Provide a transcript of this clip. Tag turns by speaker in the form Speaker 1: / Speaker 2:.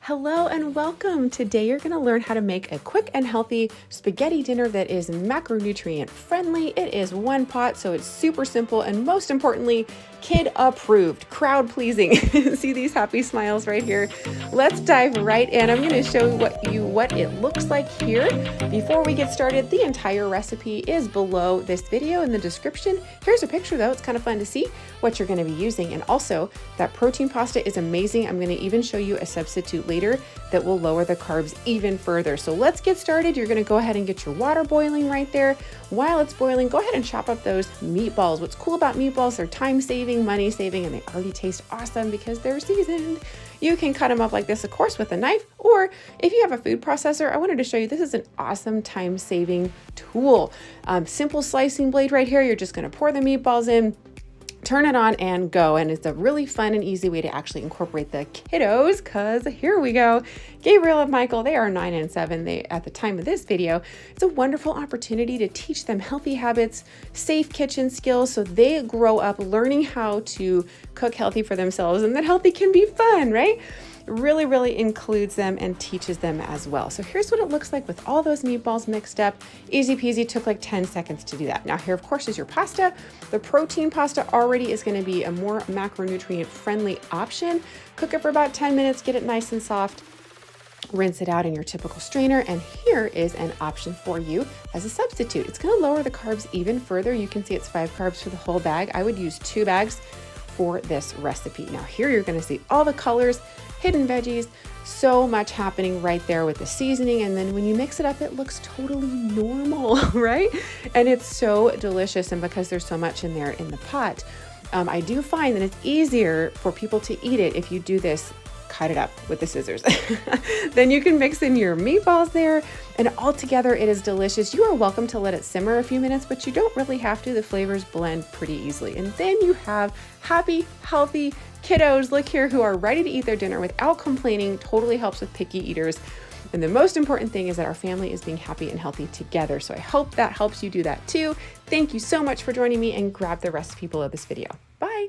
Speaker 1: Hello and welcome. Today you're going to learn how to make a quick and healthy spaghetti dinner that is macronutrient friendly. It is one pot, so it's super simple and most importantly, kid approved, crowd pleasing. See these happy smiles right here? Let's dive right in. I'm going to show you what it looks like here. Before we get started, the entire recipe is below this video in the description. Here's a picture though. It's kind of fun to see what you're going to be using. And also that protein pasta is amazing. I'm going to even show you a substitute later that will lower the carbs even further. So let's get started. You're going to go ahead and get your water boiling right there. While it's boiling, go ahead and chop up those meatballs. What's cool about meatballs, they're time saving, money saving, and they already taste awesome because they're seasoned. You can cut them up like this, of course, with a knife, or if you have a food processor, I wanted to show you, this is an awesome time saving tool. Simple slicing blade right here. You're just going to pour the meatballs in, turn it on and go. And it's a really fun and easy way to actually incorporate the kiddos, because here we go. Gabriel and Michael, they are 9 and 7. At the time of this video, it's a wonderful opportunity to teach them healthy habits, safe kitchen skills, so they grow up learning how to cook healthy for themselves, and that healthy can be fun, right? Really includes them and teaches them as well. So here's what it looks like with all those meatballs mixed up. Easy peasy, took like 10 seconds to do that. Now here, of course, is your pasta. The protein pasta already is going to be a more macronutrient friendly option. Cook it for about 10 minutes, get it nice and soft. Rinse it out in your typical strainer, and here is an option for you as a substitute. It's going to lower the carbs even further. You can see it's 5 carbs for the whole bag. I would use 2 bags for this recipe. Now here you're going to see all the colors, hidden veggies, so much happening right there with the seasoning. And then when you mix it up, it looks totally normal, right? And it's so delicious. And because there's so much in there in the pot, I do find that it's easier for people to eat it if you do this, cut it up with the scissors. Then you can mix in your meatballs there, and all together it is delicious. You are welcome to let it simmer a few minutes, but you don't really have to. The flavors blend pretty easily. And then you have happy, healthy kiddos, look here, who are ready to eat their dinner without complaining. Totally helps with picky eaters. And the most important thing is that our family is being happy and healthy together. So I hope that helps you do that too. Thank you so much for joining me, and grab the recipe below this video. Bye.